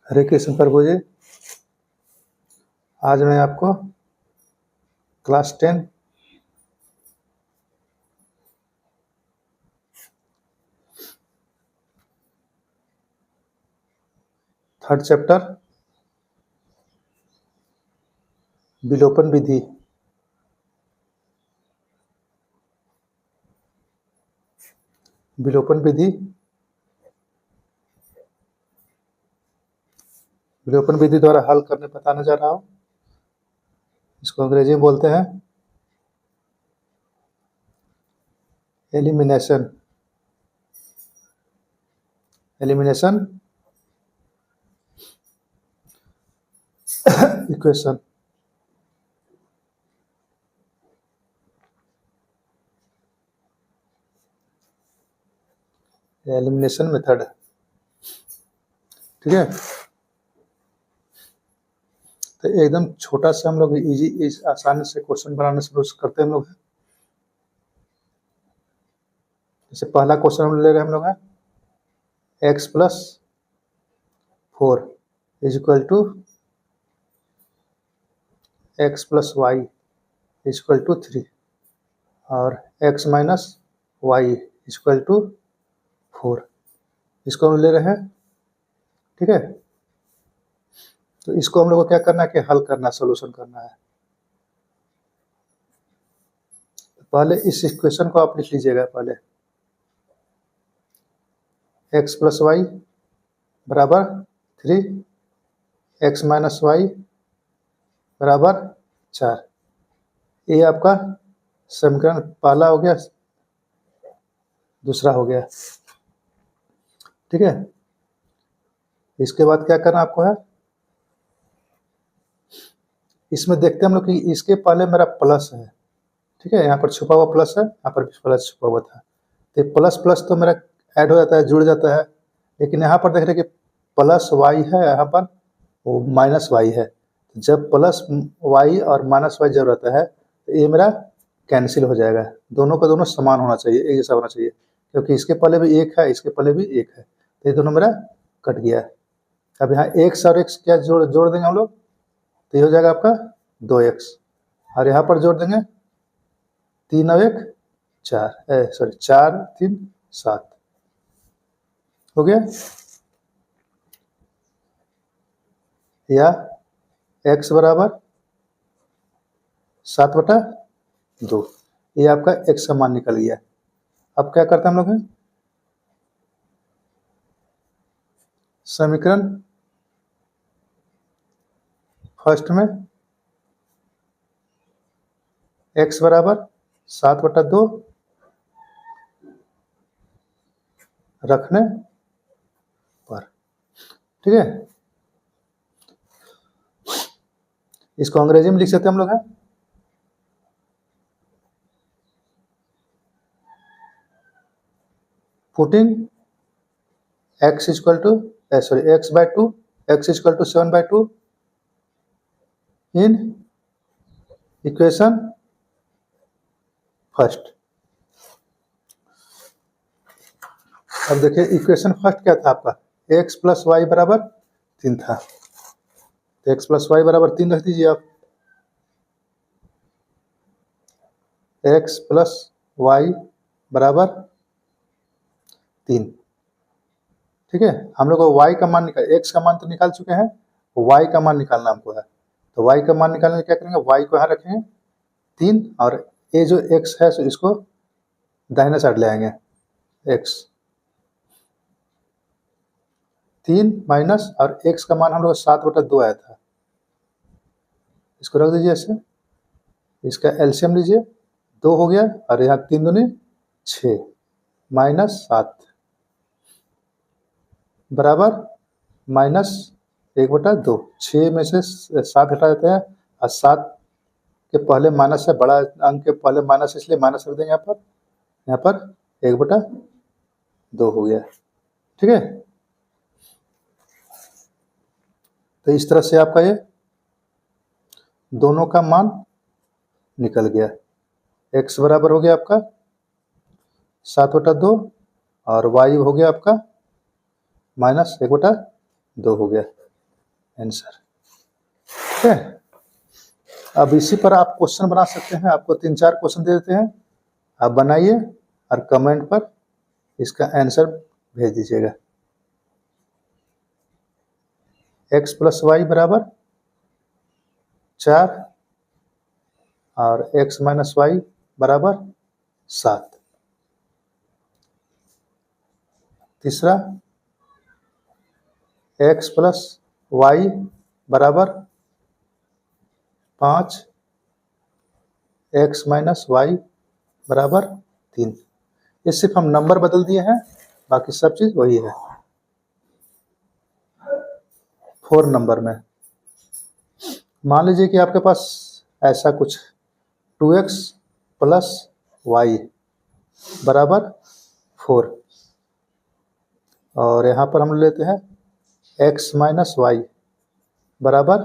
हरे कृष्ण प्रभु जी। आज मैं आपको क्लास 10 थर्ड चैप्टर विलोपन विधि विलोपन विधि विलोपन विधि द्वारा हल करने बताने जा रहा हूँ। इसको अंग्रेजी में बोलते हैं एलिमिनेशन इक्वेशन। एलिमिनेशन मेथड, ठीक है। तो एकदम छोटा सा हम लोग इजी आसानी से क्वेश्चन बनाने शुरू करते हैं हम लोग। जैसे पहला क्वेश्चन हम ले रहे हैं हम लोग है x + 4 = x + y = 3 और x - y = 4। इसको हम ले रहे हैं, ठीक है। तो इसको हम लोग को क्या करना है कि हल करना, सॉल्यूशन करना है। पहले इस इक्वेशन को आप लिख लीजिएगा। पहले x + y = 3, x - y = 4। ये आपका समीकरण पहला हो गया, दूसरा हो गया, ठीक है। इसके बाद क्या करना आपको है, इसमें देखते हैं हम लोग कि इसके पहले मेरा प्लस है, ठीक है। यहाँ पर छुपा हुआ प्लस है, यहाँ पर भी प्लस छुपा हुआ था। तो प्लस प्लस तो मेरा ऐड हो जाता है, जुड़ जाता है। लेकिन यहाँ पर देख रहे हैं कि प्लस वाई है, यहाँ पर वो माइनस वाई है। जब प्लस वाई और माइनस वाई जब रहता है तो ये मेरा कैंसिल हो जाएगा। दोनों का दोनों समान होना चाहिए, एक जैसा होना चाहिए, क्योंकि इसके पहले भी एक है, इसके पहले भी एक है, तो ये दोनों मेरा कट गया। अब यहाँ x और x क्या जोड़ देंगे हम लोग, तो ये हो जाएगा आपका 2x। और यहाँ पर जोड़ देंगे 3 और 1 4, 4 3 7 हो गया। या x = 7/2, ये आपका x का मान निकल गया। अब क्या करते हैं हम लोग, समीकरण फर्स्ट में x = 7/2 रखने पर, ठीक है। इसको अंग्रेजी में लिख सकते हैं हम लोग है putting x = 7/2 in equation first. अब देखिए इक्वेशन फर्स्ट क्या था आपका, x + y = 3 था। तो x + y = 3 रख दीजिए आप। x + y = 3, ठीक है। हम लोग को y का मान x का मान तो निकाल चुके हैं, y का मान निकालना हमको है। तो y का मान निकालने क्या करेंगे, y को यहाँ रखेंगे 3 और ये जो x है सो इसको दाहिने साइड ले आएंगे। x 3 माइनस और x का मान हम लोग 7/2 आया था, इसको रख दीजिए ऐसे। इसका एलसीएम लीजिए, 2 हो गया और यहाँ 3 दूनी 6 -7 बराबर -1/2। 6 में से 7 हटा देते हैं और 7 के पहले माइनस है, बड़ा अंक के पहले माइनस, इसलिए माइनस रख देंगे यहाँ पर 1/2 हो गया, ठीक है। तो इस तरह से आपका ये दोनों का मान निकल गया। x बराबर हो गया आपका 7/2 और y हो गया आपका -1/2 हो गया। आंसर। ठीक है, अब इसी पर आप क्वेश्चन बना सकते हैं। आपको 3-4 क्वेश्चन दे देते हैं, आप बनाइए और कमेंट पर इसका आंसर भेज दीजिएगा। x प्लस वाई बराबर 4 और x माइनस वाई बराबर 7। तीसरा x प्लस वाई बराबर 5, x माइनस वाई बराबर 3। ये सिर्फ हम नंबर बदल दिए हैं, बाकी सब चीज वही है। 4 नंबर में मान लीजिए कि आपके पास ऐसा कुछ 2x प्लस वाई बराबर 4 और यहाँ पर हम लेते हैं x माइनस वाई बराबर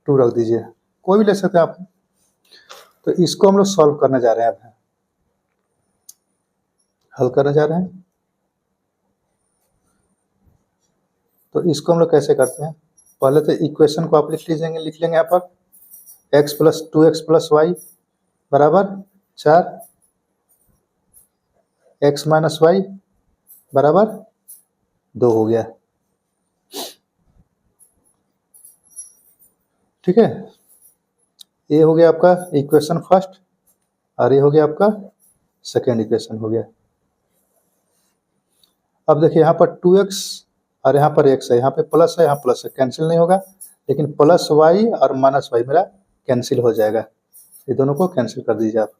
2 रख दीजिए, कोई भी ले सकते हैं आप। तो इसको हम लोग सॉल्व करने जा रहे हैं, अब हल करने जा रहे हैं। तो इसको हम लोग कैसे करते हैं, पहले तो इक्वेशन को आप लिख लेंगे यहाँ पर x plus 2x plus Y बराबर 4, x माइनस वाई बराबर 2 हो गया। ठीक है, ये हो गया आपका इक्वेशन फर्स्ट और ये हो गया आपका सेकेंड इक्वेशन हो गया। अब देखिए यहाँ पर 2x और यहाँ पर x है, यहाँ पे प्लस है, यहाँ प्लस है, कैंसिल नहीं होगा, लेकिन प्लस वाई और माइनस वाई मेरा कैंसिल हो जाएगा। ये दोनों को कैंसिल कर दीजिए आप।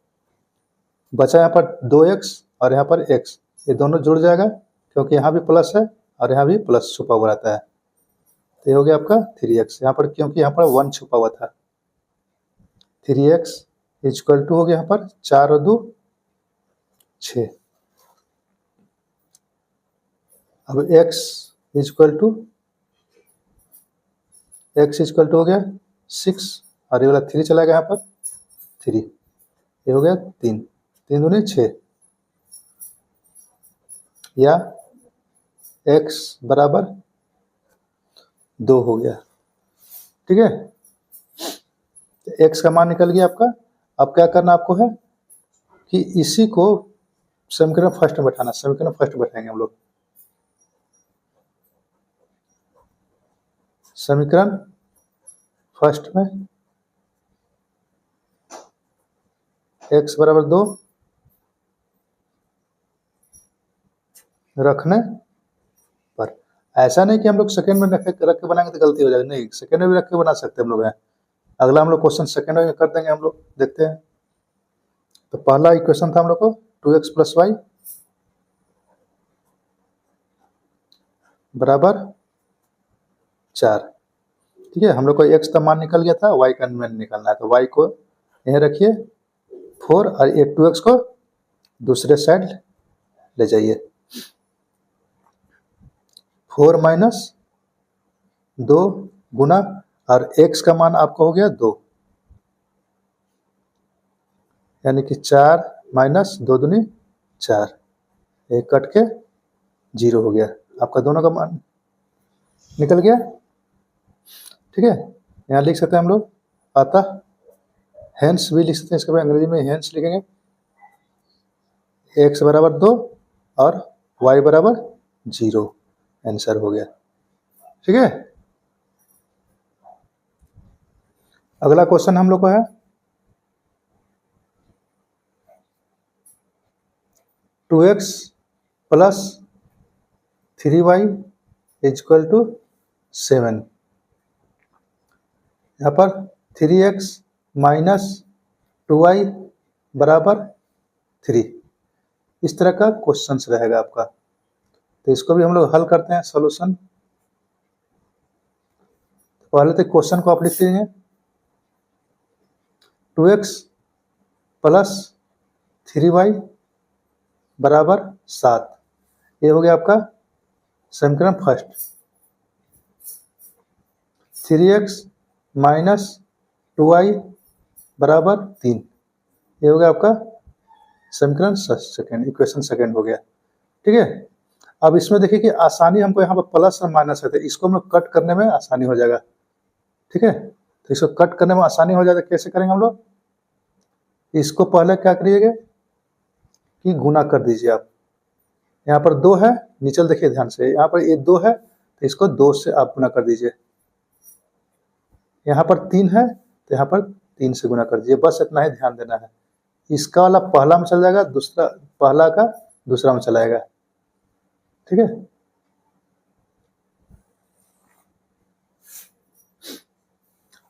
बचा यहाँ पर 2x और यहाँ पर x, ये दोनों जुड़ जाएगा क्योंकि यहाँ भी प्लस है और यहाँ भी प्लस छुपा हुआ रहता है। तो ये हो गया आपका 3x, यहाँ पर क्योंकि यहाँ पर 1 छुपा हुआ था। 3x इक्वल टू हो गया यहाँ पर 4 और 2 6। अब x इक्वल टू हो गया 6 और ये वाला 3 चला गया यहाँ पर 3, ये हो गया 3, 3 दूनी 6 या x बराबर 2 हो गया। ठीक है, तो x का मान निकल गया आपका। अब क्या करना आपको है कि इसी को समीकरण फर्स्ट में बैठाना। समीकरण फर्स्ट बैठाएंगे हम लोग। समीकरण फर्स्ट में x बराबर 2 रखने पर, ऐसा नहीं कि हम लोग सेकेंड में रख के बनाएंगे तो गलती हो जाएगी, नहीं, सेकेंड में भी रख के बना सकते हैं हम लोग। अगला हम लोग क्वेश्चन सेकेंड में कर देंगे हम लोग, देखते हैं। तो पहला इक्वेशन था हम लोग को 2x प्लस वाई बराबर 4। ठीक है, हम लोग को x का मान निकल गया था, y का मान निकलना है। तो y को यहीं रखिए 4 और ये 2x को दूसरे साइड ले जाइए। 4 माइनस 2 गुना और x का मान आपका हो गया 2, यानी कि 4 माइनस 2 दूनी 4, एक कट के 0 हो गया। आपका दोनों का मान निकल गया। ठीक है, यहाँ लिख सकते हैं हम लोग, अतः हेंस भी लिख सकते हैं, इसके बाद अंग्रेजी में हेंस लिखेंगे। x बराबर 2 और y बराबर 0, आंसर हो गया। ठीक है, अगला क्वेश्चन हम लोग को है 2x plus 3y equal to 7। यहाँ पर 3x माइनस 2y बराबर 3, इस तरह का क्वेश्चन रहेगा आपका। तो इसको भी हम लोग हल करते हैं, सॉल्यूशन। पहले तो क्वेश्चन को आप लिख लीजिए 2x प्लस 3y बराबर 7, ये हो गया आपका समीकरण फर्स्ट। 3x माइनस 2y बराबर 3, ये हो गया आपका समीकरण सेकेंड, इक्वेशन सेकेंड हो गया। ठीक है, अब इसमें देखिए कि आसानी हमको यहाँ पर प्लस और माइनस है, तो इसको हम लोग कट करने में आसानी हो जाएगा। ठीक है, तो इसको कट करने में आसानी हो जाएगा। कैसे करेंगे हम लोग? इसको पहले क्या करिएगा कि गुना कर दीजिए आप। यहाँ पर 2 है, नीचे देखिए ध्यान से, यहाँ पर ये 2 है तो इसको 2 से आप गुना कर दीजिए। यहाँ पर 3 है तो यहाँ पर 3 से गुना कर दीजिए। बस इतना ही ध्यान देना है। इसका वाला पहला में चला जाएगा, दूसरा पहला का दूसरा में चला जाएगा। ठीक है,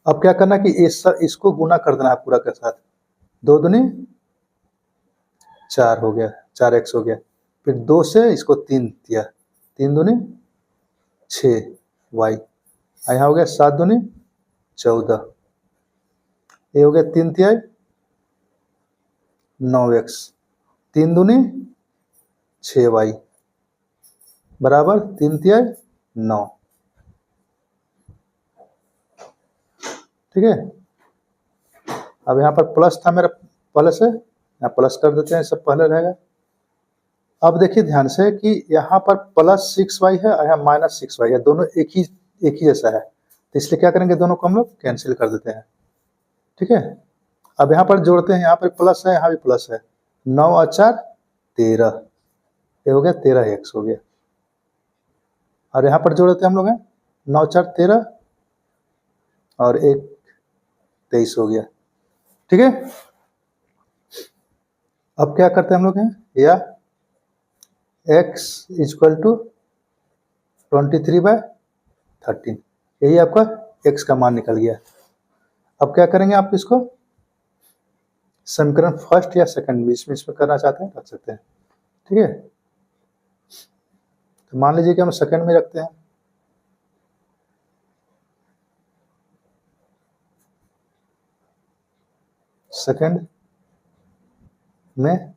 अब क्या करना कि इसको गुना कर देना है पूरा के साथ। 2 दूनी 4 हो गया, 4x हो गया। फिर 2 से इसको 3 दिया, 3 दूनी 6y। यहाँ हो गया 7 दूनी 14, ये हो गया 3 तिहाई 9x, 3 दूनी 6y बराबर 3 तिहाई 9। ठीक है, अब यहाँ पर प्लस था मेरा पहले से, यहाँ प्लस कर देते हैं, सब पहले रहेगा। अब देखिए ध्यान से कि यहाँ पर प्लस 6y है और यहाँ माइनस 6y है, दोनों एक ही जैसा है, तो इसलिए क्या करेंगे, दोनों को हम लोग कैंसिल कर देते हैं। ठीक है, अब यहाँ पर जोड़ते हैं, यहाँ पर प्लस है, यहाँ भी प्लस है। 9 और 4 13, ये हो गया 13x हो गया। और यहाँ पर जोड़ते हैं हम लोग हैं, 9 4 13 और 1 23 हो गया। ठीक है, अब क्या करते हैं हम लोग हैं, या x इक्वल टू 23/13, यही आपका x का मान निकल गया। अब क्या करेंगे, आप इसको समीकरण फर्स्ट या सेकंड बीच में इसमें करना चाहते हैं रख सकते हैं। ठीक है, तो मान लीजिए कि हम सेकंड में रखते हैं। सेकंड में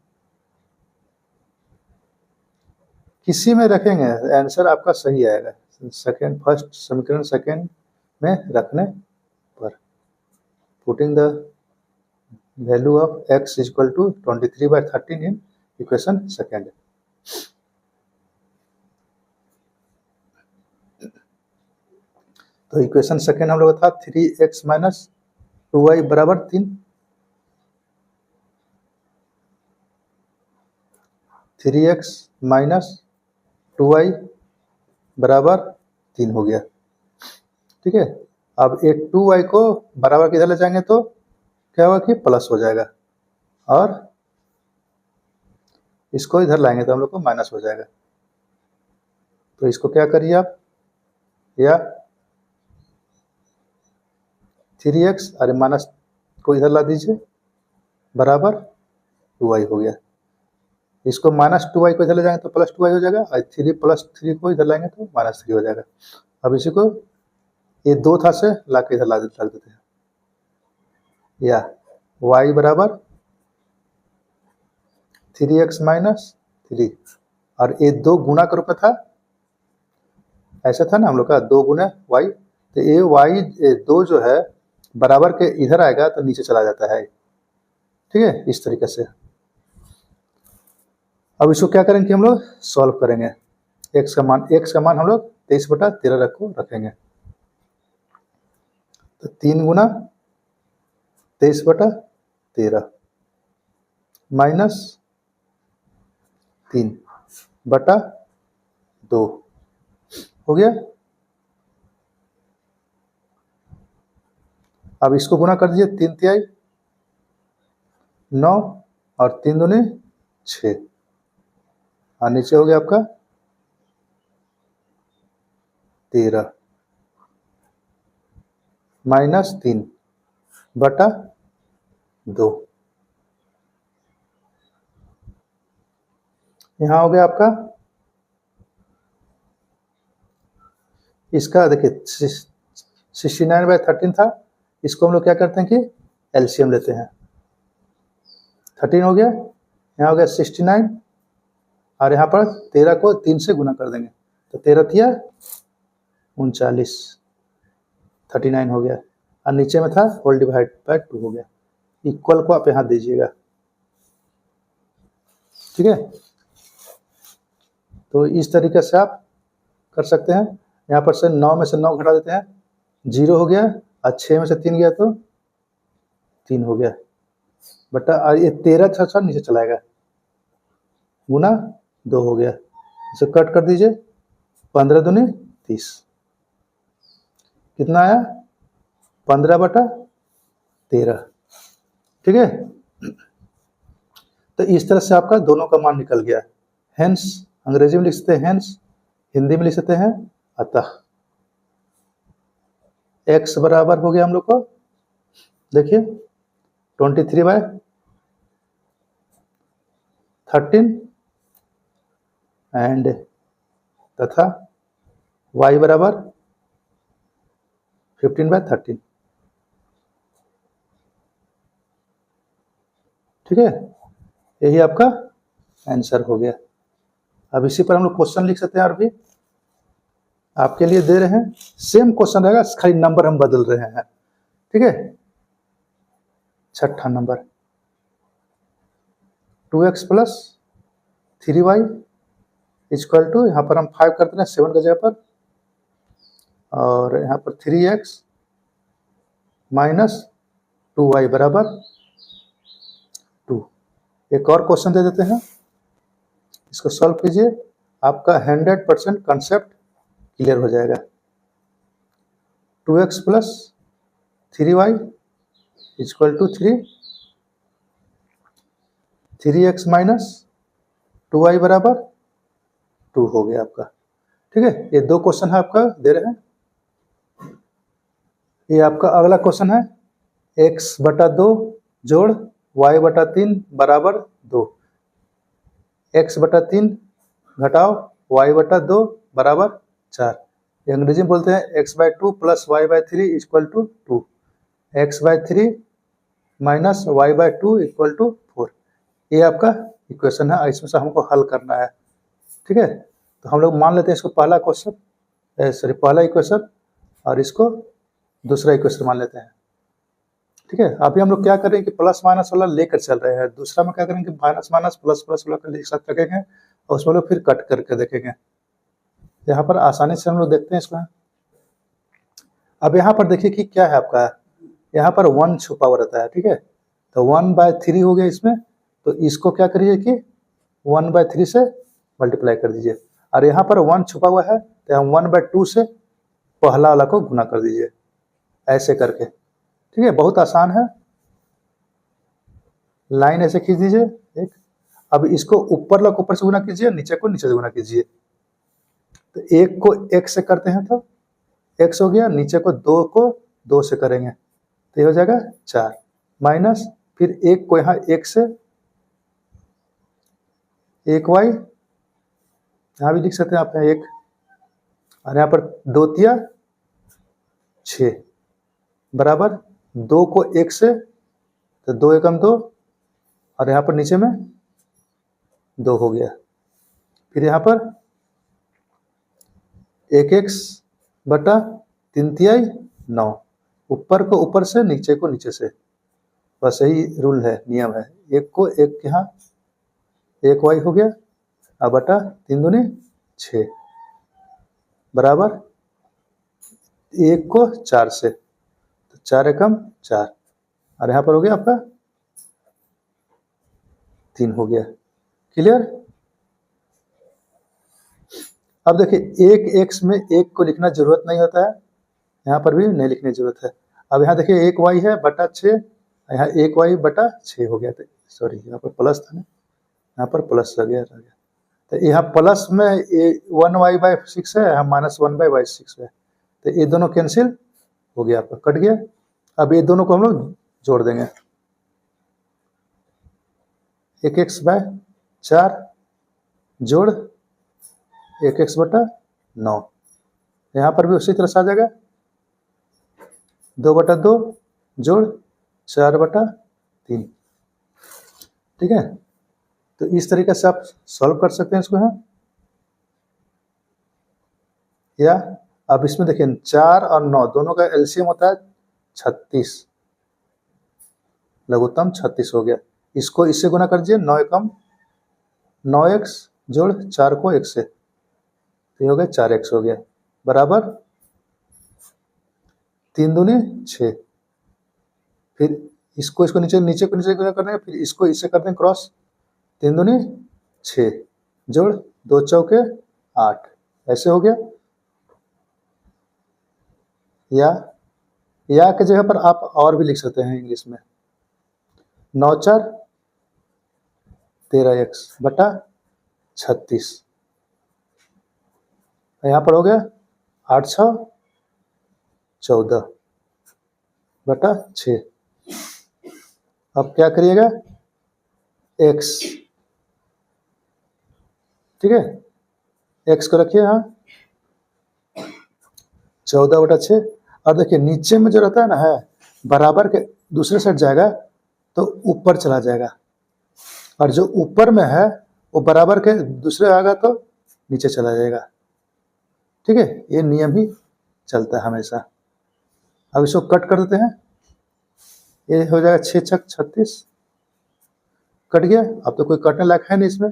किसी में रखेंगे, आंसर आपका सही आएगा। सेकंड फर्स्ट समीकरण सेकंड में रखने पर putting the value of x equal to 23/13 in equation second. तो इक्वेशन सेकंड हम लोग था 3x माइनस 2y बराबर 3, 3x माइनस 2y बराबर 3 हो गया। ठीक है, अब ये 2y को बराबर किधर ले जाएंगे तो क्या होगा कि प्लस हो जाएगा, और इसको इधर लाएंगे तो हम लोग को माइनस हो जाएगा। तो इसको क्या करिए आप, या 3x अरे माइनस को इधर ला दीजिए बराबर 2y हो गया। इसको माइनस 2y को इधर ले जाएंगे तो प्लस 2y हो जाएगा, और 3 प्लस 3 को इधर लाएंगे तो माइनस 3 हो जाएगा। अब इसी को ये 2 था से ला के इधर ला देते हैं, या y बराबर 3x माइनस 3, और ये 2 गुना के रूप में था, ऐसा था ना हम लोग का 2 गुना y, तो ये y 2 जो है बराबर के इधर आएगा तो नीचे चला जाता है। ठीक है, इस तरीके से। अब इसको क्या करेंगे कि हम लोग सॉल्व करेंगे। x का मान हम लोग 23/13 रखेंगे, तो 3 गुना 23/13 माइनस 3/2 हो गया। अब इसको गुना कर दीजिए, 3 तिहाई 9 और 3 दूनी 6, और नीचे हो गया आपका 13 माइनस 3/2। यहाँ हो गया आपका, इसका देखिए 69/13 था, इसको हम लोग क्या करते हैं कि एलसीएम लेते हैं। 13 हो गया, यहाँ हो गया 69, और यहाँ पर 13 को 3 से गुना कर देंगे तो 13 थिया 39, 39 हो गया, और नीचे में था होल डिवाइड बाय 2 हो गया। इक्वल को आप यहाँ दीजिएगा। ठीक है, तो इस तरीके से आप कर सकते हैं। यहाँ पर से 9 में से 9 घटा देते हैं, 0 हो गया, और 6 में से 3 गया तो 3 हो गया, बटा ये 13 अच्छा नीचे चलाएगा, गुना 2 हो गया, इसे कट कर दीजिए, 15 दूनी 30, कितना आया 15/13, ठीक है। तो इस तरह से आपका दोनों का मान निकल गया। हेंस अंग्रेजी में लिख सकते हैं हेंस, हिंदी में लिख सकते हैं अतः। x बराबर हो गया हम लोग को, देखिए 23/13 एंड तथा y बराबर 15/13, ठीक है। यही आपका आंसर हो गया। अब इसी पर हम लोग क्वेश्चन लिख सकते हैं, और भी आपके लिए दे रहे हैं, सेम क्वेश्चन रहेगा, खाली नंबर हम बदल रहे हैं, ठीक है। 6ठा number, 2x + 3y equal to, यहाँ पर हम 5 करते हैं 7 की जगह पर, और यहाँ पर 3x - 2y बराबर 2। एक और क्वेश्चन दे देते हैं, इसको सॉल्व कीजिए, आपका 100% कंसेप्ट क्लियर हो जाएगा। 2x + 3y equal to 3, 3x - 2y बराबर 2 हो गया आपका, ठीक है। ये 2 क्वेश्चन है आपका दे रहे हैं। ये आपका अगला क्वेश्चन है, x/2 जोड़ y/3 बराबर 2, x/3 घटाओ y/2 बराबर 4। ये अंग्रेजी में बोलते हैं x/2 + y/3 equal to 2, x/3 - y/2 equal to 4। ये आपका इक्वेशन है, इसमें से हमको हल करना है, ठीक है। तो हम लोग मान लेते हैं इसको पहला क्वेश्चन, सॉरी पहला इक्वेशन, और इसको दूसरा इक्वेशन मान लेते हैं, ठीक है। अभी हम लोग क्या करें कि प्लस माइनस वाला लेकर चल रहे हैं, दूसरा में क्या करेंगे माइनस माइनस प्लस प्लस वाला एक साथ रखेंगे, और उसमें लोग फिर कट करके देखेंगे। यहाँ पर आसानी से हम लोग देखते हैं इसमें। अब यहाँ पर देखिए कि क्या है आपका, यहाँ पर 1 छुपा हुआ रहता है, ठीक है। तो 1/3 हो गया इसमें, तो इसको क्या करिए कि 1/3 से मल्टीप्लाई कर दीजिए, और यहाँ पर 1 छुपा हुआ है, तो हम 1/2 से पहला वाला को गुना कर दीजिए, ऐसे करके, ठीक है। बहुत आसान है, लाइन ऐसे खींच दीजिए एक। अब इसको ऊपर वाला को ऊपर से गुना कीजिए, नीचे को नीचे से गुना कीजिए। तो 1 को 1 से करते हैं तो x हो गया, नीचे को 2 को 2 से करेंगे तो ये हो जाएगा 4, माइनस फिर 1 को यहाँ 1 से 1y, यहाँ भी लिख सकते हैं आप 1, और यहाँ पर 2 तिया 6 बराबर 2 को 1 से, तो 2 एकम 2, और यहाँ पर नीचे में 2 हो गया। फिर यहाँ पर 1x बटा 3 तिहाई 9, ऊपर को ऊपर से, नीचे को नीचे से, बस यही रूल है, नियम है। 1 को 1 यहाँ 1y हो गया, अब बटा 3 दूनी 6 बराबर 1 को 4 से, तो 4 एकम 4, और यहाँ पर हो गया आपका 3 हो गया। क्लियर। अब देखिए एक x में 1 को लिखना जरूरत नहीं होता है, यहाँ पर भी नहीं लिखने की जरूरत है। अब यहाँ देखिए 1y है बटा 6, यहाँ 1y बटा 6 हो गया, तो सॉरी यहाँ पर प्लस था ना, यहाँ पर प्लस हो गया, तो यहाँ प्लस में 1y/6 है, यहाँ -1/6 है, तो ये दोनों कैंसिल हो गया, आपका कट गया। अब ये दोनों को हम लोग जोड़ देंगे, 1x/4 जोड़ 1x बटा 9, यहाँ पर भी उसी तरह से आ जाएगा, 2/2 जोड़ 4/3, ठीक है। तो इस तरीके से आप सॉल्व कर सकते हैं इसको, है या अब इसमें देखिए 4 और 9 दोनों का एलसीएम होता है 36, लघुत्तम 36 हो गया। इसको इससे गुना कर दीजिए, 9 एकम 9x जोड़ 4 को 1 से, तो ये हो गया 4x हो गया बराबर 3 दूनी 6। फिर इसको इसको नीचे नीचे को नीचे कर देंगे, फिर इसको इससे कर देंगे क्रॉस, 3 दूनी 6 जोड़ 2 चौके 8, ऐसे हो गया। या के जगह पर आप और भी लिख सकते हैं इंग्लिश में, 9 4 13x बटा 36। यहाँ पर हो गया 8 6 14 बटा 6। अब क्या करिएगा x, ठीक है, x को रखिए यहाँ 14 बटा 6। और देखिए नीचे में जो रहता है ना है बराबर के दूसरे साइड जाएगा तो ऊपर चला जाएगा, और जो ऊपर में है वो बराबर के दूसरे आएगा तो नीचे चला जाएगा। ठीक है, ये नियम ही चलता है हमेशा। अब इसको कट कर देते हैं, ये हो जाएगा 6 छक 36, कट गया। अब तो कोई कटने लायक है नहीं इसमें,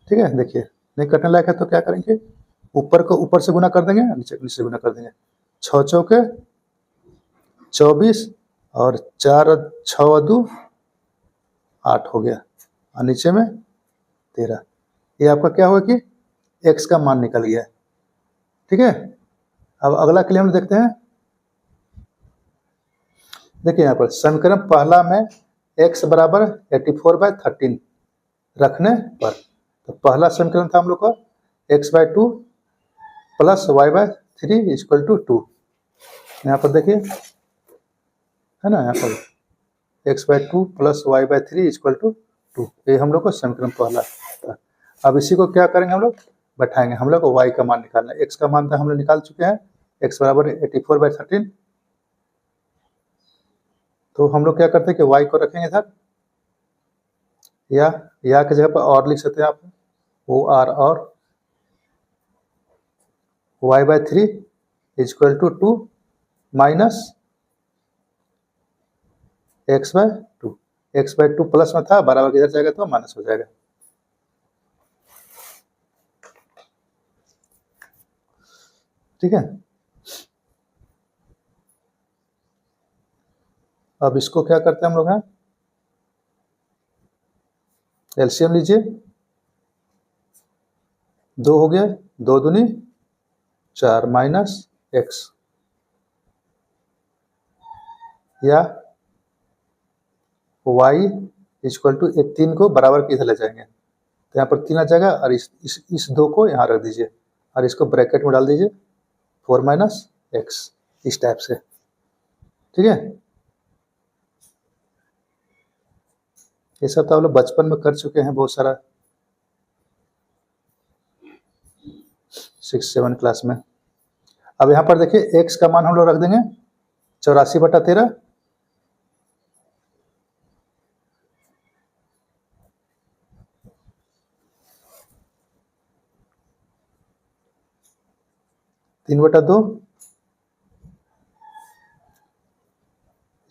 ठीक है। देखिए नहीं कटने लायक है तो क्या करेंगे, ऊपर को ऊपर से गुना कर देंगे, नीचे नीचे गुना कर देंगे। 6 चौके 24 और 4 6 2 8 हो गया, और नीचे में 13। ये आपका क्या हुआ कि x का मान निकल गया। ठीक है, अब अगला के लिए हम देखते हैं। देखिए यहाँ पर समीकरण पहला में x बराबर 84/13 रखने पर, तो पहला समीकरण था हम लोग का x/2 plus y/3 equal to 2। यहाँ पर देखिए है ना, यहाँ पर x/2 plus y/3 equal to 2, ये हम लोग को समीकरण पहला था। अब इसी को क्या करेंगे, हम लोग बैठाएंगे। हम लोग को y का मान निकालना है, x का मान तो हम लोग निकाल चुके हैं, x बराबर 84/13। तो हम लोग क्या करते हैं कि y को रखेंगे इधर, या की जगह पर और लिख सकते हैं आप, OR और y/3 equal to 2 minus x/2। x/2 plus में था, बराबर इधर जाएगा तो माइनस हो जाएगा। ठीक है, अब इसको क्या करते हैं हम लोग हैं, एलसीएम लीजिए, 2 हो गया, 2 दूनी 4 माइनस x, या y इक्वल टू 3 को बराबर के इधर ले जाएंगे तो यहाँ पर 3 आ जाएगा, और इस 2 को यहाँ रख दीजिए और इसको ब्रैकेट में डाल दीजिए 4 माइनस x, इस टाइप से। ठीक है, ये सब तो आप लोग बचपन में कर चुके हैं बहुत सारा, 6 7 क्लास में। अब यहाँ पर देखिए x का मान हम लोग रख देंगे 84/13, तीन बटा 2,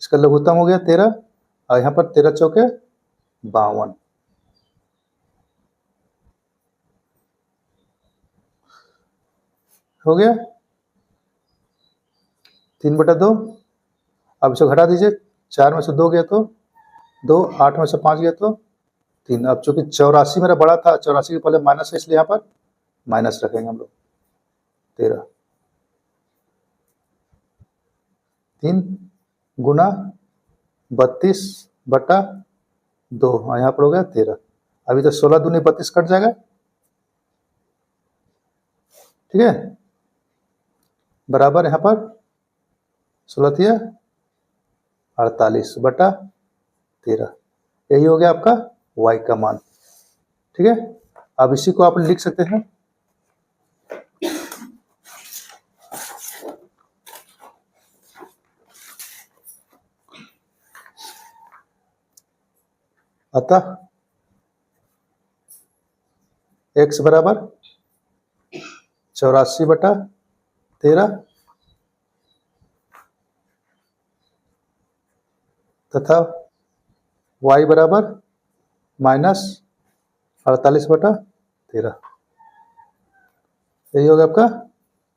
इसका लघुत्तम हो गया 13, और यहाँ पर 13 चौके 52 हो गया, 3 बटा 2। अब इसको घटा दीजिए, 4 में से 2 गया तो 2, 8 में से 5 गया तो 3। अब चूंकि 84 मेरा बड़ा था, 84 के पहले माइनस है, इसलिए यहाँ पर माइनस रखेंगे हम लोग 13। 3 गुना 32/2, और यहाँ पर हो गया 13। अभी तो 16 दूनी 32 कट जाएगा। ठीक है, बराबर यहाँ पर 16 थिया 48/13, यही हो गया आपका y का मान। ठीक है, अब इसी को आप लिख सकते हैं, अतः x बराबर 84/13 तथा y बराबर -48/13। यही होगा आपका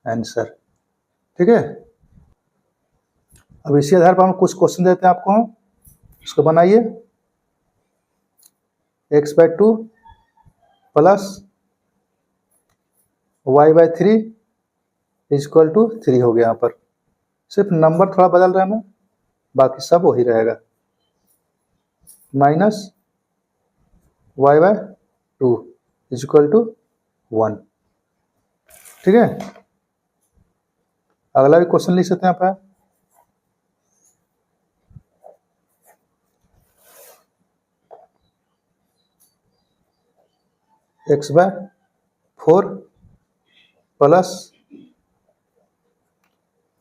आंसर। ठीक है, अब इसी आधार पर हम कुछ क्वेश्चन देते हैं आपको हम, इसको बनाइए। x/2 plus y/3 equal to 3 हो गया। यहाँ पर सिर्फ नंबर थोड़ा बदल रहा है ना, बाकी सब वही रहेगा। Minus y/2 equal to 1। ठीक है, अगला भी क्वेश्चन लिख सकते हैं आप। x/4 plus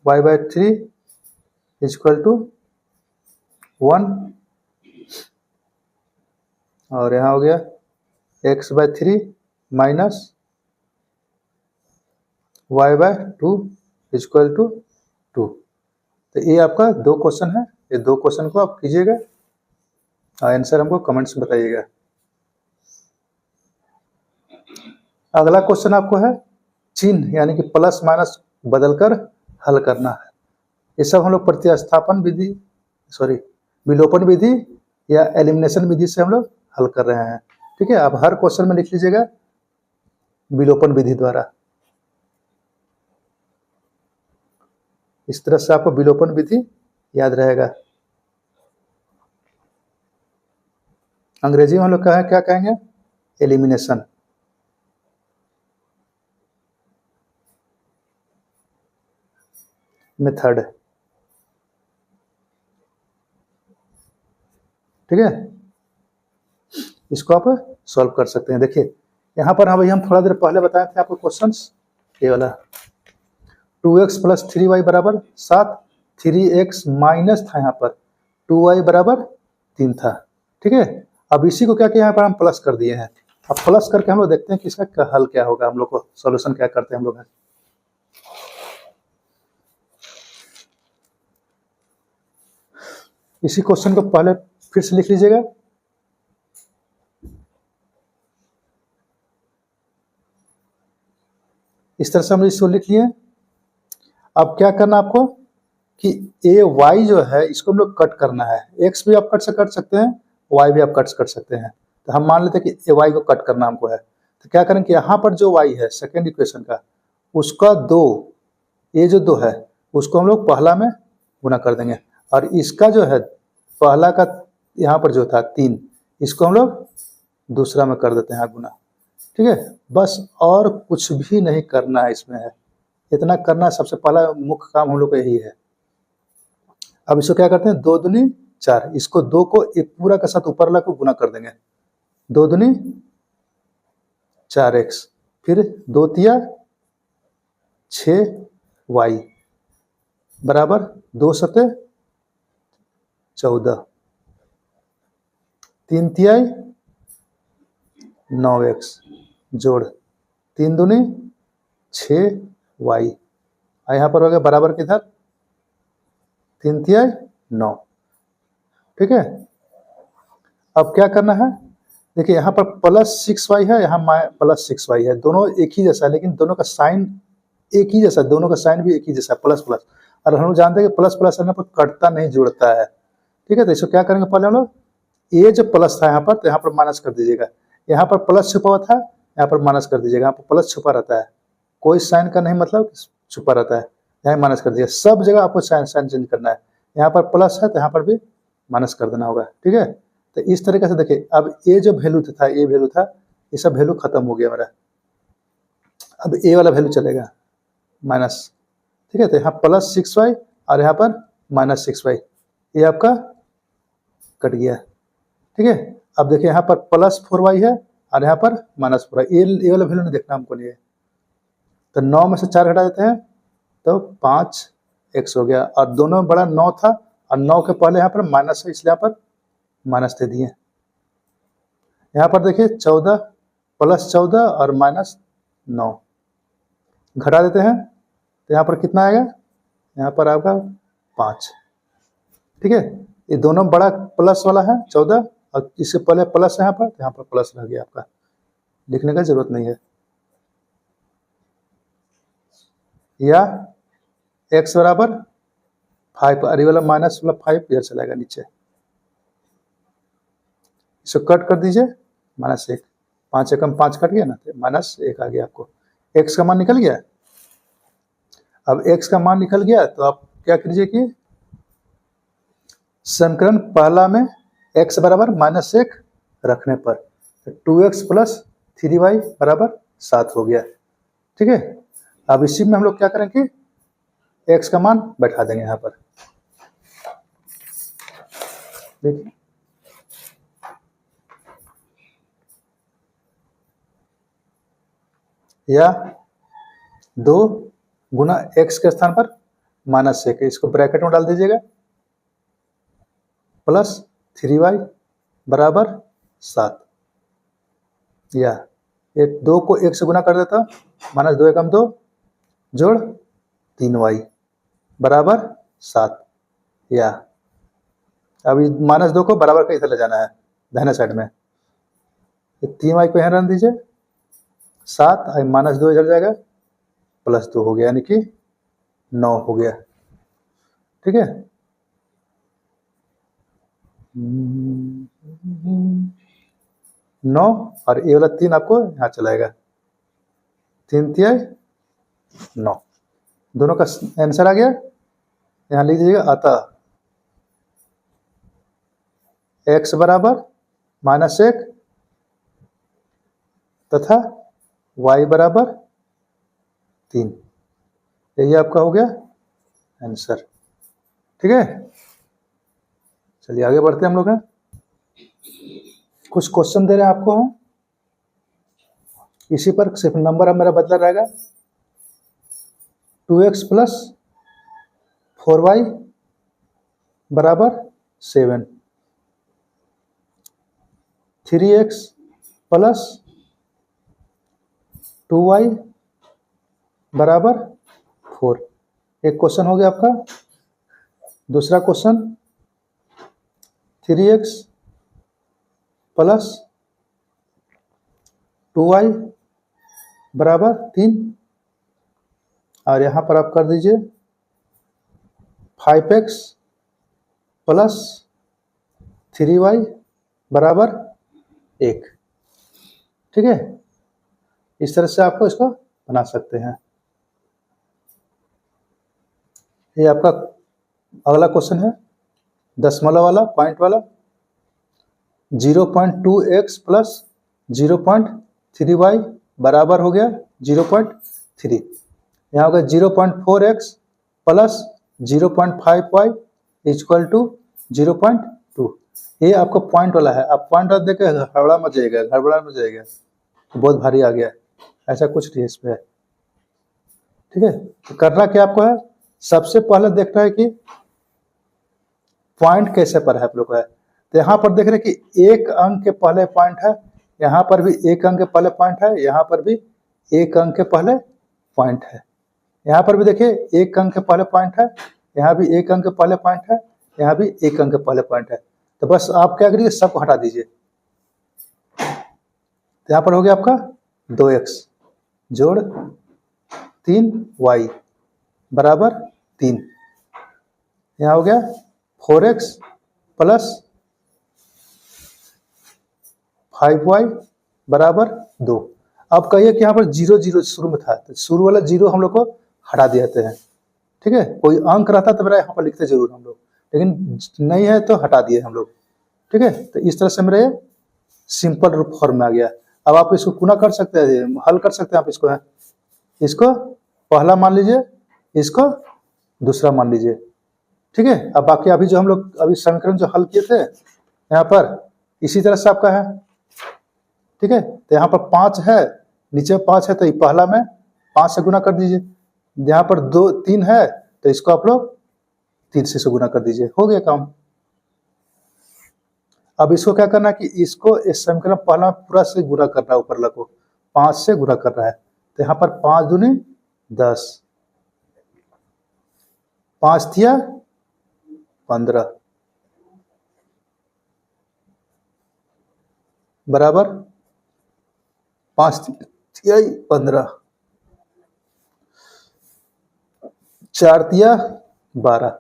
y/3 equal to 1, और यहाँ हो गया x/3 minus y/2 equal to 2। तो ये आपका दो क्वेश्चन है, ये दो क्वेश्चन को आप कीजिएगा और आंसर हमको कमेंट्स में बताइएगा। अगला क्वेश्चन आपको है चिन्ह यानी कि प्लस माइनस बदलकर हल करना है। ये सब हम लोग प्रतिस्थापन विधि विलोपन विधि या एलिमिनेशन विधि से हम लोग हल कर रहे हैं। ठीक है, आप हर क्वेश्चन में लिख लीजिएगा विलोपन विधि द्वारा। इस तरह से आपको विलोपन विधि याद रहेगा। अंग्रेजी में हम लोग क्या कहेंगे? एलिमिनेशन। मेथड। ठीक है, इसको आप सॉल्व कर सकते हैं। देखिए यहाँ पर हम थोड़ा देर पहले बताए थे आपको क्वेश्चंस, ये वाला 2x प्लस 3y बराबर 7, 3x माइनस था यहाँ पर 2y बराबर 3 था। ठीक है, अब इसी को क्या किया, यहाँ पर हम प्लस कर दिए हैं। अब प्लस करके हम लोग देखते हैं कि इसका हल क्या होगा, हम लोग को सॉल्यूशन क्या करते हैं हम लोग। इसी क्वेश्चन को पहले फिर से लिख लीजिएगा। इस तरह से हम इसको लिख लिए। अब क्या करना आपको कि ए वाई जो है इसको हम लोग कट करना है। एक्स भी आप कट सकते हैं, वाई भी आप कट कर सकते हैं। तो हम मान लेते हैं कि ए वाई को कट करना हमको है। तो क्या करेंगे, यहाँ पर जो वाई है सेकेंड इक्वेशन का, उसका 2, ये जो 2 है उसको हम लोग पहला में गुना कर देंगे, और इसका जो है पहला का यहाँ पर जो था 3, इसको हम लोग दूसरा में कर देते हैं गुना। ठीक है, बस और कुछ भी नहीं करना है इसमें है, इतना करना सबसे पहला मुख्य काम हम लोग का यही है। अब इसको क्या करते हैं, 2 दूनी 4, इसको 2 को एक पूरा के साथ ऊपर वाला को गुना कर देंगे। 2 दूनी 4x, फिर 2 तिया 6y बराबर 2 सते 14, 3 तियाई 9x जोड़ 3 दूनी 6y, यहाँ पर हो गया बराबर किधर 3 तियाई 9। ठीक है, अब क्या करना है, देखिए यहाँ पर प्लस 6y है, यहाँ प्लस 6y है, दोनों एक ही जैसा है, लेकिन दोनों का साइन एक ही जैसा, दोनों का साइन भी एक ही जैसा, प्लस प्लस। और हम लोग जानते हैं कि प्लस प्लस यहाँ पर कटता नहीं, जुड़ता है। ठीक है, तो इसको क्या करेंगे, पहले हम लोग ये जो प्लस था यहाँ पर, तो यहाँ पर माइनस कर दीजिएगा। यहाँ पर प्लस छुपा हुआ था, यहाँ पर माइनस कर दीजिएगा। यहाँ पर प्लस छुपा रहता है, कोई साइन का नहीं मतलब छुपा रहता है, यहाँ माइनस कर दीजिएगा। सब जगह आपको साइन चेंज करना है। यहाँ पर प्लस है तो यहाँ पर भी माइनस कर देना होगा। ठीक है, तो इस तरीके से देखिए, अब ये जो वैल्यू था, ये वैल्यू था, ये सब वैल्यू खत्म हो गया मेरा। अब ए वाला वैल्यू चलेगा माइनस। ठीक है, तो यहाँ प्लस 6y और यहाँ पर माइनस 6y, ये आपका कट गया। ठीक है, अब देखिए यहाँ पर प्लस 4y है और यहाँ पर माइनस 4y, ये वाला वैल्यू नहीं देखना हमको नहीं है। तो 9 में से 4 घटा देते हैं तो 5x हो गया, और दोनों में बड़ा 9 था, और 9 के पहले यहाँ पर माइनस है, इसलिए यहाँ पर माइनस दे दिए। यहाँ पर देखिए 14 प्लस 14 और माइनस 9 घटा देते हैं, तो यहाँ पर कितना आएगा, यहाँ पर आपका 5। ठीक है, ये दोनों बड़ा प्लस वाला है 14, और इससे पहले प्लस यहाँ पर, तो यहाँ पर प्लस रह गया आपका, लिखने का जरूरत नहीं है। या x बराबर 5, अरे वाला माइनस वाला 5 इधर चलाएगा नीचे, इसको कट कर दीजिए, -1, 5 एकम 5 कट गया ना, तो -1 आ गया आपको, x का मान निकल गया। अब x का मान निकल गया तो आप क्या कीजिए कि समीकरण पहला में x बराबर -1 रखने पर 2x प्लस 3y बराबर 7 हो गया। ठीक है, अब इसी में हम लोग क्या करेंगे, x का मान बैठा देंगे यहाँ पर। देखिए या 2 गुना x के स्थान पर -1, इसको ब्रैकेट में डाल दीजिएगा, प्लस 3y बराबर 7, या ये 2 को 1 से गुना कर देता, -2 एकम 2 जोड़ 3y बराबर 7, या अभी -2 को बराबर का इधर ले जाना है दाहिने साइड में, 3y को यहाँ रख दीजिए, 7 -2 इधर जाएगा, +2 हो गया, यानी कि 9 हो गया। ठीक है, 9 और ये वाला 3 आपको यहाँ चलाएगा, 3 तिहाई 9, दोनों का आंसर आ गया। यहाँ लिख दीजिएगा, अतः x बराबर -1 तथा y बराबर 3, यही आपका हो गया आंसर। ठीक है, चलिए आगे बढ़ते हैं हम लोग हैं। कुछ क्वेश्चन दे रहे हैं आपको हम, इसी पर सिर्फ नंबर अब मेरा बदला रहेगा, 2x प्लस 4y बराबर 7, 3x प्लस 2y बराबर 4, एक क्वेश्चन हो गया आपका। दूसरा क्वेश्चन 3x प्लस 2y बराबर 3, और यहाँ पर आप कर दीजिए 5x प्लस 3y बराबर 1। ठीक है, इस तरह से आपको इसको बना सकते हैं। ये आपका अगला क्वेश्चन है, दशमलव वाला, पॉइंट वाला, 0.2x प्लस 0.3y बराबर हो गया 0.3, यहाँ होगा 0.4x plus 0.5y equal to 0.2। ये आपको पॉइंट वाला है, आप पॉइंट वाला देख के गड़बड़ा मच जाएगा, बहुत भारी आ गया, ऐसा कुछ नहीं इस पे। ठीक है, तो करना क्या आपको है, सबसे पहले देखना है कि पॉइंट कैसे पर है आप लोग का है। तो यहाँ पर देख रहे हैं कि एक अंक के पहले पॉइंट है, यहाँ पर भी एक अंक के पहले पॉइंट है, यहाँ पर भी एक अंक के पहले पॉइंट है, यहाँ पर भी देखिए एक अंक के पहले पॉइंट है, यहाँ भी एक अंक के पहले पॉइंट है, यहाँ भी एक अंक के पहले पॉइंट है। तो बस आप क्या करिए, सबको हटा दीजिए। तो यहाँ पर हो गया आपका 2x जोड़ 3y बराबर 3, यहाँ हो गया 4x प्लस 5y बराबर 2। अब कहिए कि यहाँ पर 0 0 शुरू में था, तो शुरू वाला 0 हम लोग को हटा देते हैं। ठीक है, कोई अंक रहता तो मेरा यहाँ पर लिखते जरूर हम लोग, लेकिन नहीं है तो हटा दिए हम लोग। ठीक है, तो इस तरह से मेरा ये सिंपल रूप फॉर्म में आ गया। अब आप इसको गुना कर सकते हैं, हल कर सकते हैं आप इसको, इसको पहला मान लीजिए, इसको दूसरा मान लीजिए। ठीक है, अब बाकी अभी जो हम लोग अभी समीकरण जो हल किए थे यहाँ पर इसी तरह से आपका है। ठीक है, तो यहाँ पर 5 है, नीचे 5 है, तो पहला में 5 से गुना कर दीजिए, यहाँ पर 2 3 है, तो इसको आप लोग 3 से गुना कर दीजिए, हो गया काम। अब इसको क्या करना है कि इसको इस समीकरण पहला पूरा से गुना करना है, ऊपर वाला को 5 से गुना कर रहा है, तो यहाँ पर 5 दूनी 10, 5 तिया 15 बराबर 5 तिया 15। 4 तिया 12,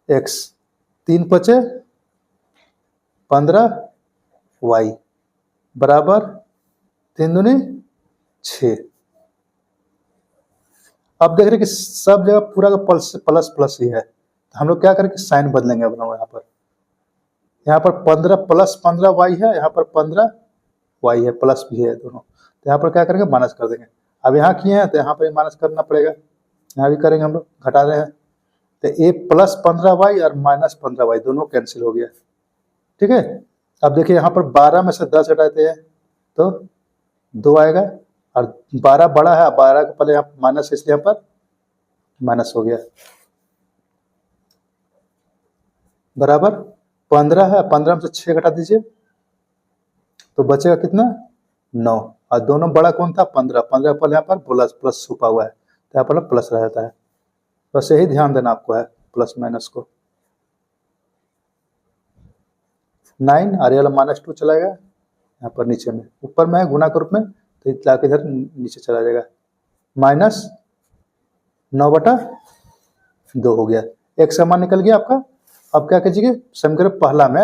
x 3 पचे 15, y बराबर 3 दूनी 6। अब देख रहे कि सब जगह पूरा का प्लस प्लस ही है, तो हम लोग क्या करें कि साइन बदलेंगे अपना। यहाँ पर 15 प्लस 15 वाई है, यहाँ पर 15 वाई है, प्लस भी है दोनों, तो यहाँ पर क्या करेंगे माइनस कर देंगे। अब यहाँ किए हैं तो यहाँ पर माइनस करना पड़ेगा, यहाँ भी करेंगे हम लोग, घटा रहे हैं तो ए प्लस 15 वाई और माइनस 15 वाई दोनों कैंसिल हो गया। ठीक है, अब देखिए यहाँ पर 12 में से 10 हटाते हैं तो 2 आएगा, और 12 बड़ा है, 12 के पहले यहाँ माइनस, इसलिए यहाँ पर माइनस हो गया, बराबर 15 है, 15 में से 6 घटा दीजिए तो बचेगा कितना 9, और दोनों बड़ा कौन था 15, 15 पर यहाँ पर प्लस प्लस छुपा हुआ है तो यहाँ पर प्लस रह जाता है। बस यही ध्यान देना आपको है प्लस माइनस को। 9 और ये वाला -2 चलाएगा यहाँ पर नीचे में, ऊपर में है गुणा के रूप में तो लाके इधर नीचे चला जाएगा, -9/2 हो गया, एक समान निकल गया आपका। अब क्या कीजिए समीकरण पहला में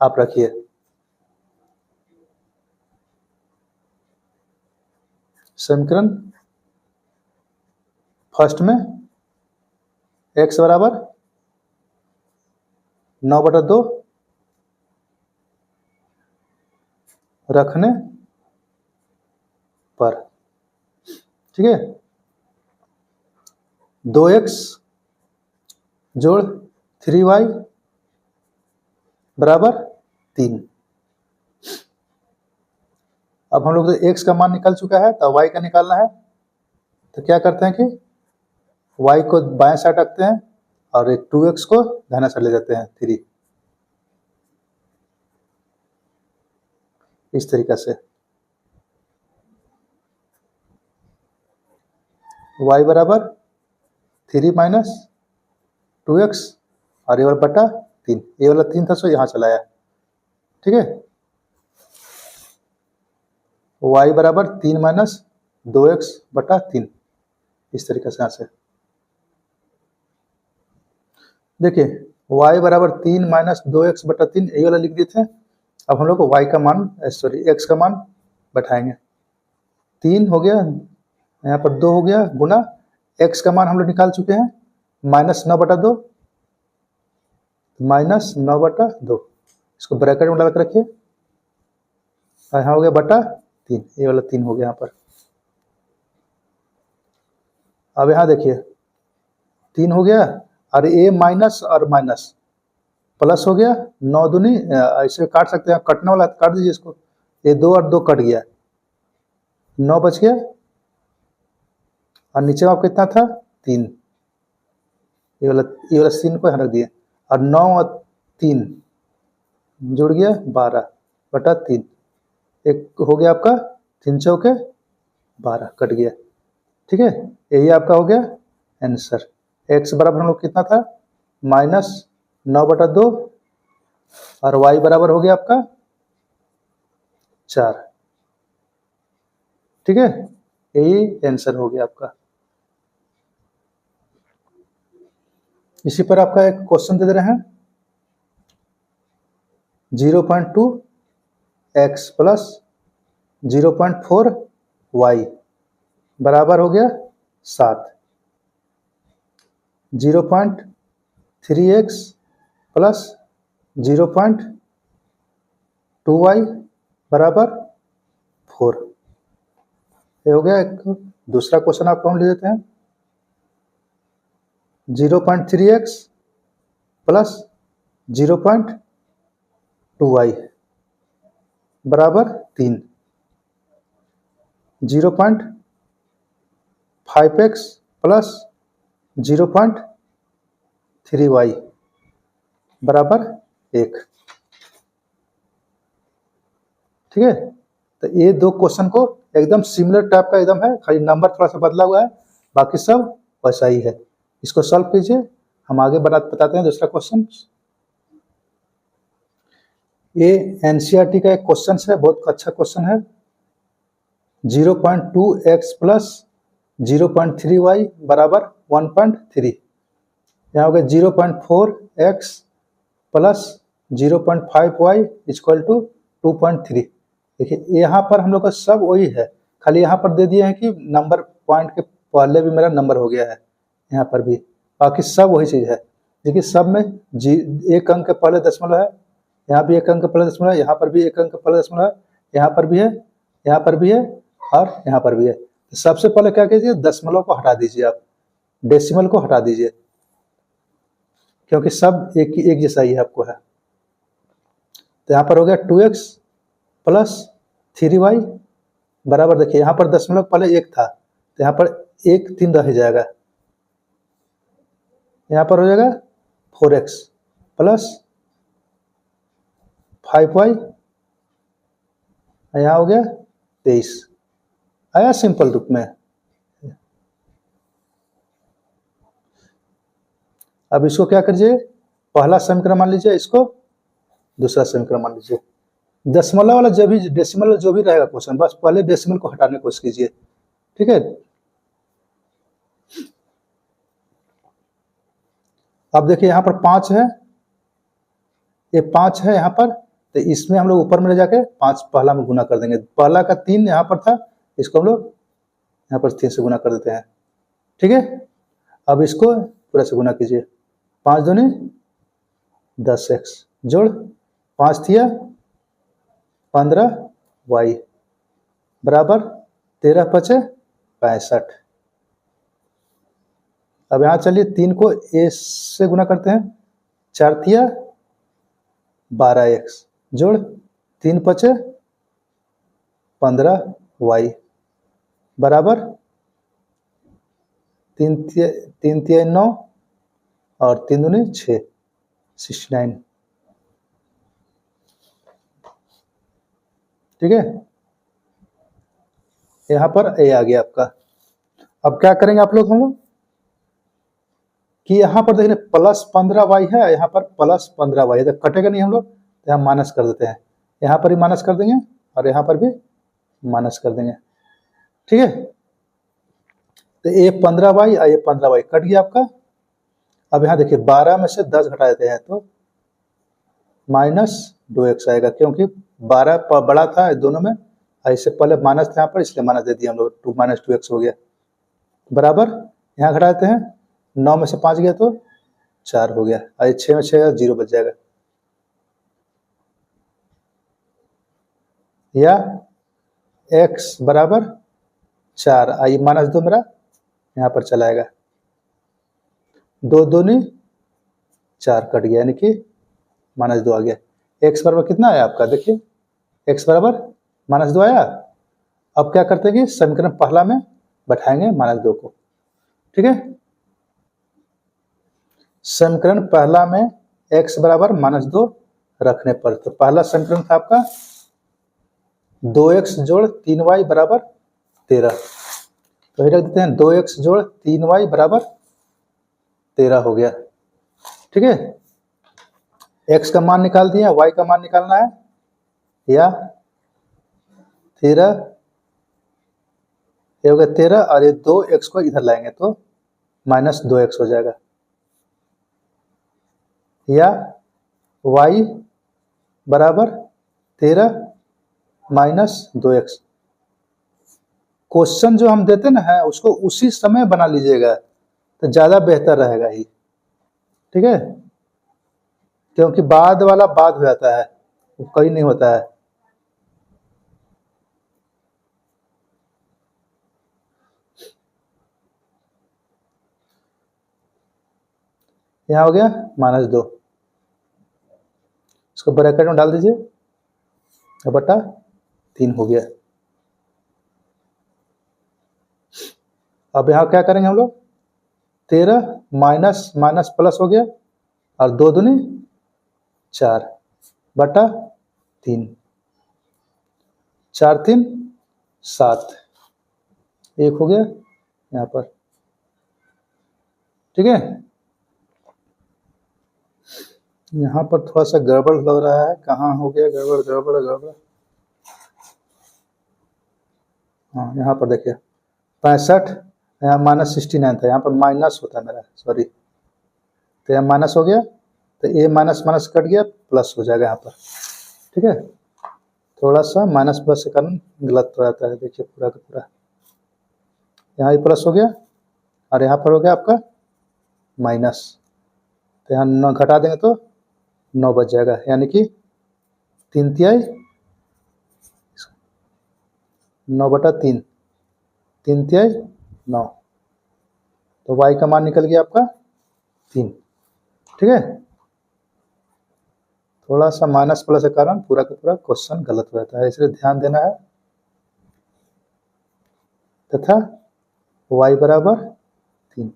आप रखिए, समीकरण फर्स्ट में x बराबर 9/2 रखने पर, ठीक है, 2x जोड़ 3y बराबर 3। अब हम लोग तो x का मान निकल चुका है तो y का निकालना है, तो क्या करते हैं कि y को बाएं साइड रखते हैं और एक 2x को दाहिना साइड ले जाते हैं 3, इस तरीके से y बराबर 3 - 2x और ये वाला बटा 3, ये वाला 3 था सो यहाँ चलाया, ठीक है, y बराबर 3 - 2x/3, इस तरीके से यहाँ से देखिए y बराबर 3 - 2x/3 ये वाला लिख दिए थे। अब हम लोग को y का मान सॉरी x का मान बैठाएंगे, 3 हो गया, यहाँ पर 2 हो गया गुना x का मान हम लोग निकाल चुके हैं -9/2, -9/2, इसको ब्रैकेट में लगा के रखिए, यहाँ हो गया बटा 3, ये वाला 3 हो गया यहाँ पर। अब यहाँ देखिए 3 हो गया और ये माइनस और माइनस प्लस हो गया, 9 दूनी ऐसे काट सकते हैं, कटने वाला काट दीजिए इसको, ये 2 और 2 कट गया, 9 बच गया और नीचे में आपका कितना था 3, ये वाला 3 को यहाँ रख दिए और 9 और 3 जुड़ गया 12/3, एक हो गया आपका 3 चौके 12 कट गया, ठीक है, यही आपका हो गया आंसर। x बराबर हम लोग कितना था -9/2 और y बराबर हो गया आपका 4, ठीक है, यही आंसर हो गया आपका। इसी पर आपका एक क्वेश्चन दे रहे हैं, 0.2x प्लस 0.4y बराबर हो गया 7, 0.3x प्लस 0.2y बराबर 4, ये हो गया एक। दूसरा क्वेश्चन आपको हम ले देते हैं, 0.3x प्लस 0.2y बराबर 3, 0.5x प्लस 0.3y बराबर 1, ठीक है, तो ये दो क्वेश्चन को एकदम सिमिलर टाइप का एकदम है, खाली नंबर थोड़ा सा बदला हुआ है, बाकी सब वैसा ही है। इसको सॉल्व कीजिए, हम आगे बताते हैं दूसरा क्वेश्चन। ये एनसीईआरटी का एक क्वेश्चन है, बहुत अच्छा क्वेश्चन है, 0.2x प्लस 0.3y बराबर 1.3, यहाँ हो गया 0.4x plus 0.5y equal to 2.3। देखिए यहाँ पर हम लोग का सब वही है, खाली यहाँ पर दे दिए हैं कि नंबर पॉइंट के पहले भी मेरा नंबर हो गया है, यहाँ पर भी बाकी सब वही चीज़ है। देखिए सब में एक अंक के पहले दशमलव है, यहाँ भी एक अंक के पहले दशमलव है, यहाँ पर भी एक अंक के पहले दशमलव है, यहाँ पर भी है, यहाँ पर भी है और यहाँ पर भी है। तो सबसे पहले क्या कीजिए, दशमलव को हटा दीजिए, आप डेसिमल को हटा दीजिए, क्योंकि सब एक जैसा ही है आपको है। तो यहाँ पर हो गया 2x प्लस 3y बराबर, देखिए यहाँ पर दशमलव पहले एक था तो यहाँ पर 1 3 रह जाएगा, यहाँ पर हो जाएगा 4x प्लस 5y, यहाँ हो गया 23, आया सिंपल रूप में। अब इसको क्या करिए, पहला समीकरण मान लीजिए, इसको दूसरा समीकरण मान लीजिए। दशमलव वाला जो भी डेसिमल जो भी रहेगा क्वेश्चन, बस पहले डेसिमल को हटाने की कोशिश कीजिए, ठीक है। अब देखिए यहाँ पर 5 है, ये 5 है यहाँ पर, तो इसमें हम लोग ऊपर में ले जाके 5 पहला में गुना कर देंगे। पहला का 3 यहाँ पर था, इसको हम लोग यहाँ पर 3 से गुना कर देते हैं, ठीक है। अब इसको पूरा से गुना कीजिए, 5 दूनी 10x जोड़ 5 थिया 15y बराबर 13 पचे 65। अब यहाँ चलिए 3 को a से गुना करते हैं, 4 थिया 12x जोड़ 3 पचे 15y बराबर 3 तिया 9 और 3 दूनी 6 69, ठीक है। यहाँ पर a आ गया आपका। अब क्या करेंगे आप लोग, हम लोग कि यहाँ पर देखिए प्लस 15y है, यहाँ पर प्लस 15y है, तो कटेगा नहीं, हम लोग तो यहाँ माइनस कर देते हैं, यहाँ पर भी माइनस कर देंगे और यहाँ पर भी माइनस कर देंगे, ठीक है। तो ये 15y और ये 15y कट गया आपका। अब यहाँ देखिए 12 में से 10 घटा देते हैं तो माइनस 2x आएगा, क्योंकि 12 बड़ा था दोनों में, इससे पहले माइनस था यहाँ पर, इसलिए माइनस दे दिया हम लोग, 2 माइनस 2x हो गया बराबर। यहाँ घटा देते हैं, 9 में से 5 गया तो 4 हो गया, और 6 में 6 0 बच जाएगा, या x बराबर 4, आई माइनस 2 मेरा यहाँ पर चलाएगा, 2 दूनी 4 कट गया, यानी कि माइनस 2 आ गया। x बराबर कितना आया आपका, देखिए x बराबर माइनस 2 आया। अब क्या करते हैं कि समीकरण पहला में बैठाएंगे माइनस 2 को, ठीक है। समीकरण पहला में x बराबर माइनस 2 रखने पर, तो पहला समीकरण था आपका 2x जोड़ 3y बराबर 13, तो रख देते हैं 2x जोड़ 3y बराबर 13 हो गया, ठीक है। x का मान निकाल दिया, y का मान निकालना है, या 13 ये हो गया 13 और ये 2x को इधर लाएंगे तो माइनस 2x हो जाएगा, या y बराबर 13 माइनस 2x। क्वेश्चन जो हम देते ना है उसको उसी समय बना लीजिएगा तो ज़्यादा बेहतर रहेगा ही, ठीक है, क्योंकि बाद वाला बाद हो जाता है, वो कहीं नहीं होता है। यहाँ हो गया माइनस 2, इसको ब्रैकेट में डाल दीजिए, बटा 3 हो गया। अब यहाँ क्या करेंगे हम लोग, 13 माइनस माइनस प्लस हो गया, और 2 दूनी 4 बटा 3, 4 3 7, 1 हो गया यहाँ पर, ठीक है। यहाँ पर थोड़ा सा गड़बड़ लग रहा है, कहाँ हो गया गड़बड़ गड़बड़ गड़बड़, हाँ यहाँ पर देखिए 65 यहाँ -69 था, यहाँ पर माइनस होता है मेरा, सॉरी, तो यहाँ माइनस हो गया, तो ए माइनस माइनस कट गया, प्लस हो जाएगा यहाँ पर। ठीक है, थोड़ा सा माइनस प्लस के कारण गलत हो जाता है, देखिए पूरा का पूरा यहाँ भी प्लस हो गया और यहाँ पर हो गया आपका माइनस, तो यहाँ 9 घटा देंगे तो 9 बच जाएगा, यानी कि 3/3 9/3, 3/3 9, तो y का मान निकल गया आपका 3। ठीक है, थोड़ा सा माइनस प्लस के कारण पूरा का पूरा क्वेश्चन गलत हो जाता है, इसलिए ध्यान देना है। तथा y बराबर 3,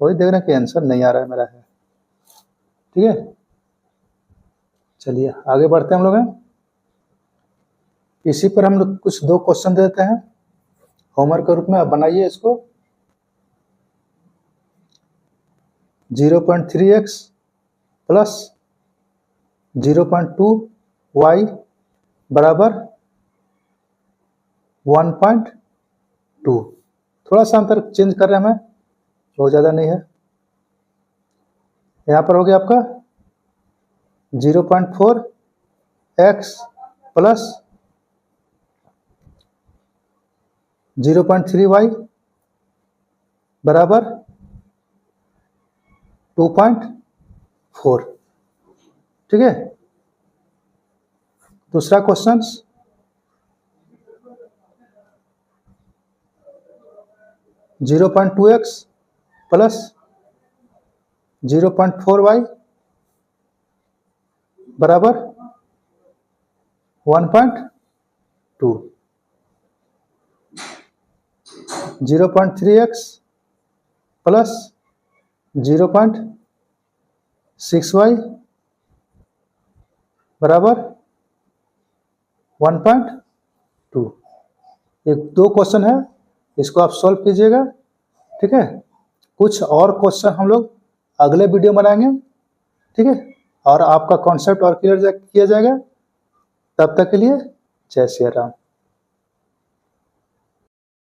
वही देख रहे हैं कि आंसर नहीं आ रहा है मेरा है। ठीक है, चलिए आगे बढ़ते हैं हम लोग हैं। इसी पर हम लोग कुछ 2 क्वेश्चन देते हैं होमवर्क के रूप में, आप बनाइए इसको। 0.3x प्लस 0.2y बराबर 1.2। थोड़ा सा अंतर चेंज कर रहे हैं हमें, बहुत ज़्यादा नहीं है। यहाँ पर हो गया आपका 0.4x प्लस 0.3y बराबर 2.4। ठीक है, दूसरा क्वेश्चन 0.2x प्लस 0.4y बराबर 1.2। 0.3x प्लस 0.6y बराबर 1.2। एक 2 क्वेश्चन है, इसको आप सॉल्व कीजिएगा। ठीक है, कुछ और क्वेश्चन हम लोग अगले वीडियो में बनाएंगे। ठीक है, और आपका कॉन्सेप्ट और क्लियर किया जाएगा। तब तक के लिए जय श्री राम।